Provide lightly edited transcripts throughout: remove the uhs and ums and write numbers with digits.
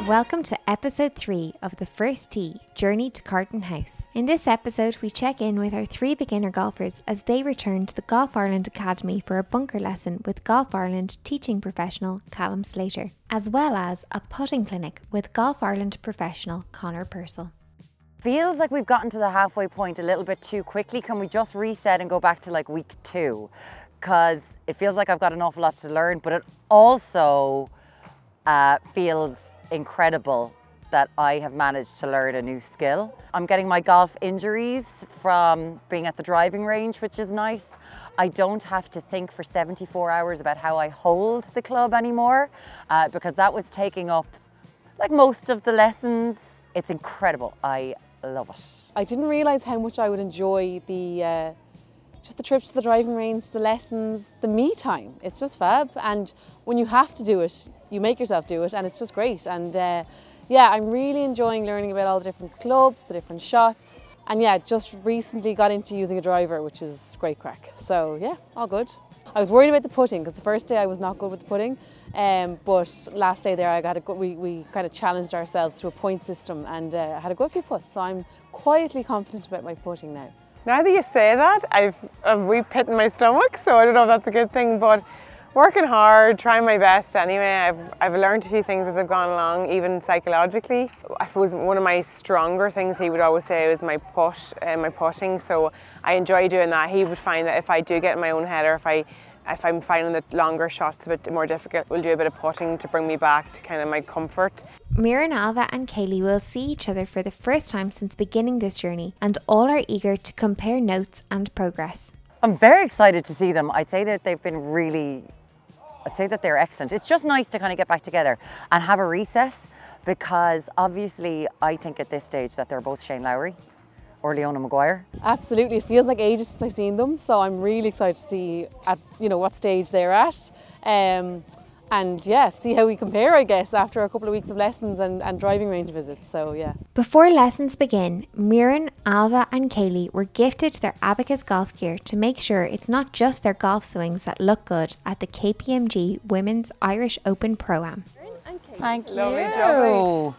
Welcome to episode 3 of the First Tee Journey to Carton House. In this episode, we check in with our 3 beginner golfers as they return to the Golf Ireland Academy for a bunker lesson with Golf Ireland teaching professional Callum Slater, as well as a putting clinic with Golf Ireland professional Conor Purcell. Feels like we've gotten to the halfway point a little bit too quickly. Can we just reset and go back to like week 2? Because it feels like I've got an awful lot to learn, but it also feels incredible that I have managed to learn a new skill. I'm getting my golf injuries from being at the driving range, which is nice. I don't have to think for 74 hours about how I hold the club anymore because that was taking up like most of the lessons. It's incredible. I love it. I didn't realise how much I would enjoy just the trips to the driving range, the lessons, the me time. It's just fab, and when you have to do it, you make yourself do it, and it's just great. And yeah, I'm really enjoying learning about all the different clubs, the different shots, and yeah, just recently got into using a driver, which is great crack. So yeah, all good. I was worried about the putting because the first day I was not good with the putting, but last day there we kind of challenged ourselves through a point system and had a good few putts. So I'm quietly confident about my putting now. Now that you say that, I've a wee pit in my stomach, so I don't know if that's a good thing, but working hard, trying my best anyway. I've learned a few things as I've gone along, even psychologically. I suppose one of my stronger things he would always say was my putting, so I enjoy doing that. He would find that if I do get in my own head, or if I'm finding the longer shots a bit more difficult, we'll do a bit of putting to bring me back to kind of my comfort. Muireann, Ailbhe and Kayleigh will see each other for the first time since beginning this journey, and all are eager to compare notes and progress. I'm very excited to see them. I'd say that they've been they're excellent. It's just nice to kind of get back together and have a reset, because obviously I think at this stage that they're both Shane Lowry or Leona Maguire. Absolutely, it feels like ages since I've seen them, so I'm really excited to see at what stage they're at, and yeah, see how we compare, I guess, after a couple of weeks of lessons and driving range visits. So yeah. Before lessons begin, Muireann, Ailbhe and Kayleigh were gifted their Abacus golf gear to make sure it's not just their golf swings that look good at the KPMG Women's Irish Open Pro-Am. Thank you. Lovely.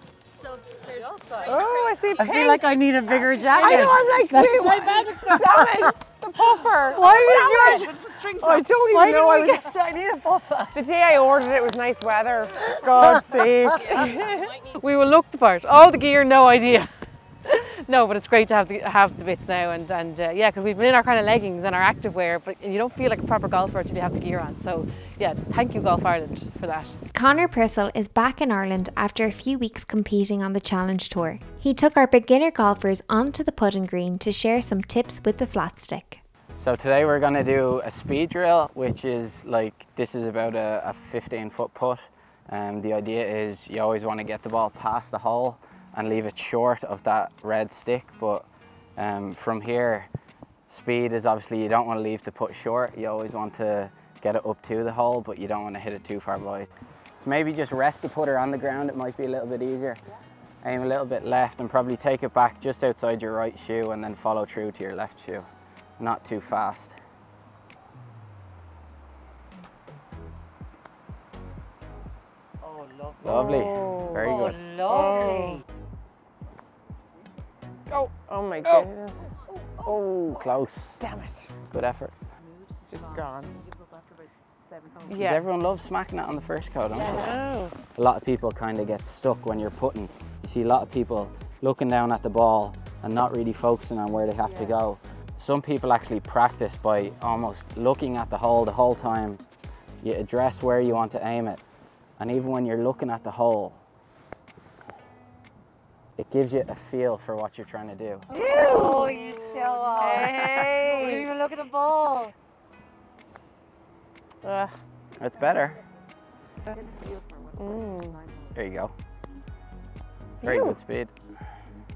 Oh, I see pink. I feel like I need a bigger jacket. I know, I'm like, wait, my bag is so damn it, the puffer. Why was yours? I don't even know. I need a puffer. The day I ordered it was nice weather. God's sake. We will look the part. All the gear, no idea. No, but it's great to have the bits now, and yeah, because we've been in our kind of leggings and our active wear, but you don't feel like a proper golfer until you have the gear on. So yeah, thank you Golf Ireland for that. Conor Purcell is back in Ireland after a few weeks competing on the Challenge Tour. He took our beginner golfers onto the putting green to share some tips with the flat stick. So today we're going to do a speed drill, which is this is about a 15-foot putt. The idea is you always want to get the ball past the hole and leave it short of that red stick, but from here, speed is obviously you don't want to leave the putt short. You always want to get it up to the hole, but you don't want to hit it too far wide. So maybe just rest the putter on the ground, it might be a little bit easier. Aim a little bit left and probably take it back just outside your right shoe and then follow through to your left shoe. Not too fast. Oh, lovely. Lovely. Oh, Very good. Lovely. Oh my goodness. Oh, close. Damn it. Good effort. It's just gone. Because everyone loves smacking it on the first coat, don't they? Oh. A lot of people kind of get stuck when you're putting. You see a lot of people looking down at the ball and not really focusing on where they have to go. Some people actually practice by almost looking at the hole the whole time. You address where you want to aim it. And even when you're looking at the hole, it gives you a feel for what you're trying to do. Oh, you show off. Hey, you didn't even look at the ball. It's better. There you go. Very good speed.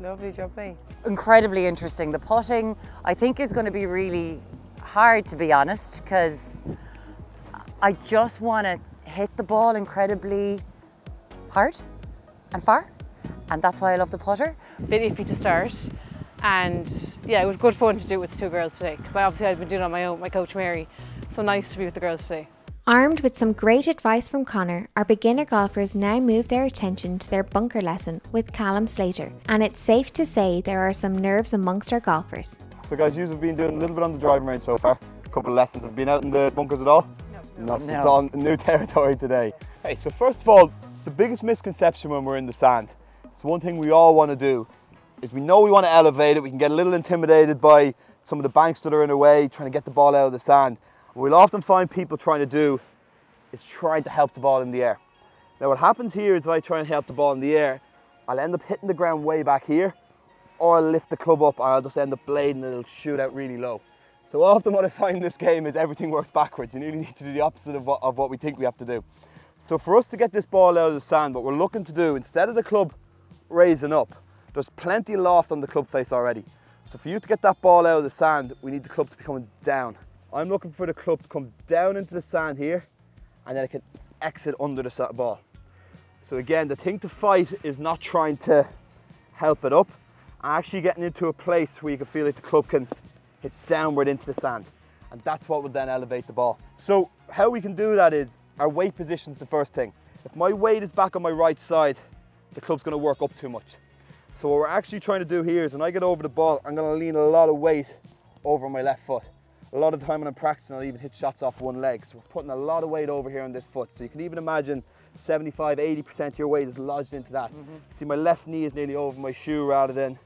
Lovely jubbly. Incredibly interesting. The putting, I think, is going to be really hard, to be honest, because I just want to hit the ball incredibly hard and far, and that's why I love the putter. A bit iffy to start, and yeah, it was good fun to do it with the 2 girls today, because I've been doing it on my own, my coach Mary, so nice to be with the girls today. Armed with some great advice from Conor, our beginner golfers now move their attention to their bunker lesson with Callum Slater, and it's safe to say there are some nerves amongst our golfers. So guys, you've been doing a little bit on the driving range so far, a couple of lessons. Have you been out in the bunkers at all? No. So it's all new territory today. Hey, so first of all, the biggest misconception when we're in the sand, it's one thing we all want to do, is we know we want to elevate it. We can get a little intimidated by some of the banks that are in the way, trying to get the ball out of the sand. What we'll often find people trying to do is trying to help the ball in the air. Now what happens here is if I try and help the ball in the air, I'll end up hitting the ground way back here, or I'll lift the club up and I'll just end up blading and it'll shoot out really low. So often what I find in this game is everything works backwards. You really need to do the opposite of what we think we have to do. So for us to get this ball out of the sand, what we're looking to do, instead of the club raising up, there's plenty of loft on the club face already. So for you to get that ball out of the sand, we need the club to be coming down. I'm looking for the club to come down into the sand here, and then it can exit under the ball. So again, the thing to fight is not trying to help it up, and actually getting into a place where you can feel like the club can hit downward into the sand. And that's what will then elevate the ball. So how we can do that is, our weight position is the first thing. If my weight is back on my right side, the club's gonna work up too much. So what we're actually trying to do here is when I get over the ball, I'm gonna lean a lot of weight over my left foot. A lot of the time when I'm practicing, I'll even hit shots off one leg. So we're putting a lot of weight over here on this foot. So you can even imagine 75, 80% of your weight is lodged into that. See, my left knee is nearly over my shoe rather than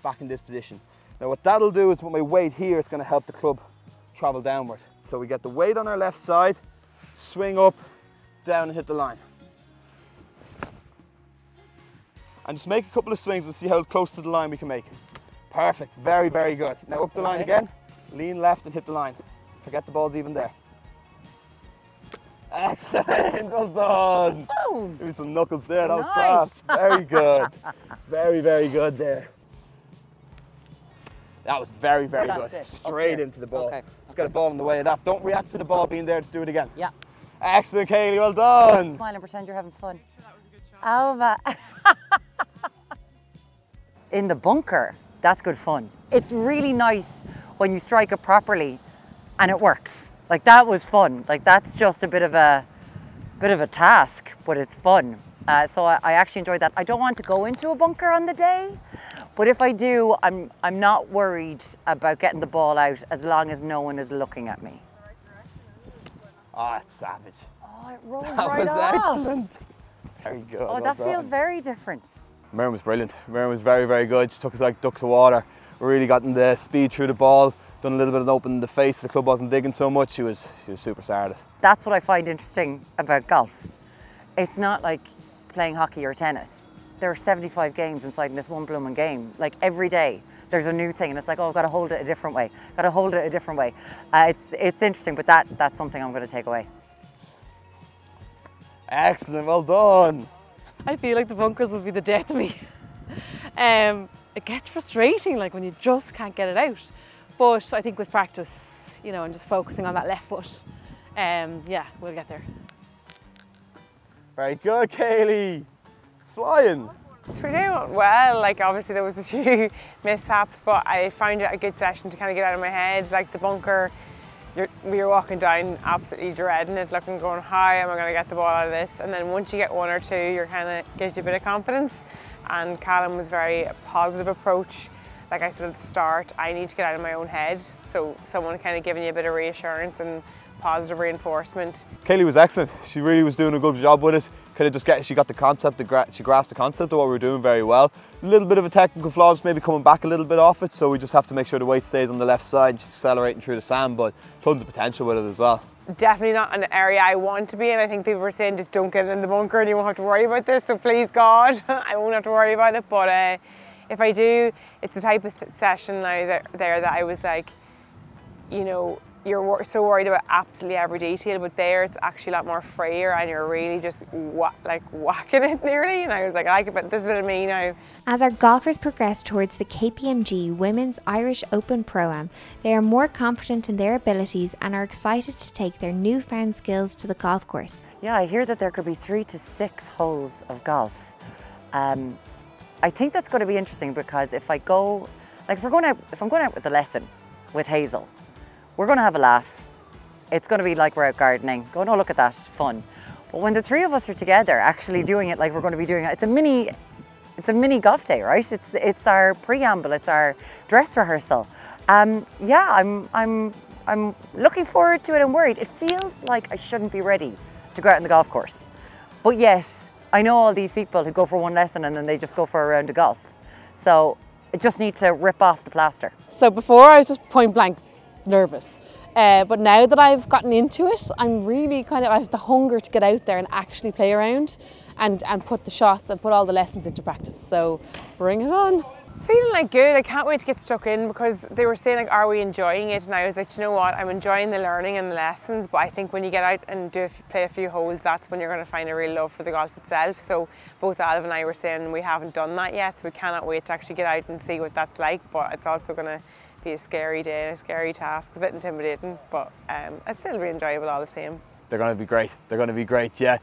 back in this position. Now what that'll do is with my weight here, it's gonna help the club travel downward. So we get the weight on our left side, swing up, down and hit the line. And just make a couple of swings and see how close to the line we can make. Perfect, very, very good. Now up the line again. Lean left and hit the line. Forget the ball's even there. Excellent, well done. Boom. Give me some knuckles there, that was class. Very good. Very, very good there. That was very, very good. Straight into the ball. Just get a ball in the way of that. Don't react to the ball being there, just do it again. Yeah. Excellent, Kayleigh, well done. Smile and pretend you're having fun. Ailbhe. In the bunker, that's good fun. It's really nice when you strike it properly and it works. Like that was fun. Like that's just a bit of a task, but it's fun. So I actually enjoyed that. I don't want to go into a bunker on the day, but if I do, I'm not worried about getting the ball out as long as no one is looking at me. Oh, that's savage. Oh, it rolls That right was off. excellent. Very good. Oh, that feels very different. Muireann was brilliant. Muireann was very, very good. She took us like ducks to water. Really gotten the speed through the ball. Done a little bit of an open in the face. The club wasn't digging so much. She was super started. That's what I find interesting about golf. It's not like playing hockey or tennis. There are 75 games inside in this one blooming game. Like every day there's a new thing and it's like, oh, I've got to hold it a different way. Got to hold it a different way. It's interesting, but that's something I'm going to take away. Excellent, well done. I feel like the bunkers would be the death of me. It gets frustrating, like when you just can't get it out. But I think with practice, you know, and just focusing on that left foot, yeah, we'll get there. Very good, Kayleigh. Flying. We're doing well. Like obviously there was a few mishaps, but I found it a good session to kind of get out of my head. Like the bunker, we were walking down absolutely dreading it, looking, going, how am I going to get the ball out of this? And then once you get one or two, you're kind of gives you a bit of confidence. And Callum was very positive approach. Like I said at the start, I need to get out of my own head. So someone kind of giving you a bit of reassurance and positive reinforcement. Kayleigh was excellent. She really was doing a good job with it. She got the concept, she grasped the concept of what we were doing very well. A little bit of a technical flaw, just maybe coming back a little bit off it, so we just have to make sure the weight stays on the left side and she's accelerating through the sand, but tons of potential with it as well. Definitely not an area I want to be in. I think people were saying just don't get in the bunker and you won't have to worry about this, so please God, I won't have to worry about it, but if I do, it's the type of session now that I was like, you know, you're so worried about absolutely every detail, but there it's actually a lot more freer and you're really just whacking it nearly. And I was like, I like it, but this is a bit of me now. As our golfers progress towards the KPMG Women's Irish Open Pro-Am, they are more confident in their abilities and are excited to take their newfound skills to the golf course. Yeah, I hear that there could be 3 to 6 holes of golf. I think that's going to be interesting because if I'm going out with a lesson with Hazel, we're going to have a laugh. it's going to be like we're out gardening, going, oh, look at that, fun. But when the three of us are together, actually doing it like we're going to be doing it, it's a mini golf day, right? It's our preamble, it's our dress rehearsal. Yeah, I'm looking forward to it. I'm worried. It feels like I shouldn't be ready to go out on the golf course, but yet I know all these people who go for one lesson and then they just go for a round of golf. So I just need to rip off the plaster. So before I was just point blank nervous. But now that I've gotten into it, I'm really I have the hunger to get out there and actually play around and put the shots and put all the lessons into practice. So bring it on. Feeling like good. I can't wait to get stuck in, because they were saying like, are we enjoying it? And I was like, you know what, I'm enjoying the learning and the lessons, but I think when you get out and play a few holes, that's when you're going to find a real love for the golf itself. So both Ailbhe and I were saying we haven't done that yet, so we cannot wait to actually get out and see what that's like. But it's also going to be a scary day, a scary task, a bit intimidating, but it's still be enjoyable all the same. They're going to be great. They're going to be great, yeah.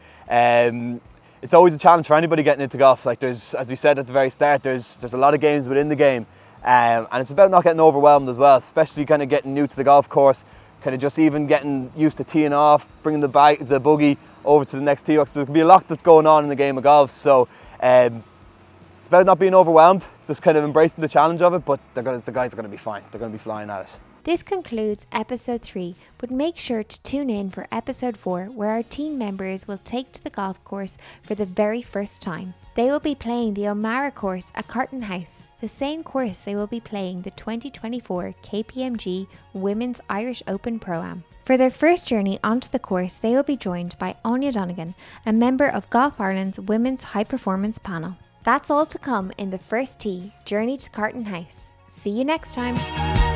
It's always a challenge for anybody getting into golf. Like there's, as we said at the very start, there's a lot of games within the game, and it's about not getting overwhelmed as well, especially kind of getting new to the golf course, kind of just even getting used to teeing off, bringing the buggy over to the next tee box. There can be a lot that's going on in the game of golf, so it's about not being overwhelmed, just kind of embracing the challenge of it, but the guys are going to be fine. They're going to be flying at it. This concludes episode 3, but make sure to tune in for episode 4, where our team members will take to the golf course for the very first time. They will be playing the O'Mara course at Carton House, the same course they will be playing the 2024 KPMG Women's Irish Open Pro-Am. For their first journey onto the course, they will be joined by Áine Donegan, a member of Golf Ireland's Women's High Performance panel. That's all to come in the first tee, Journey to Carton House. See you next time.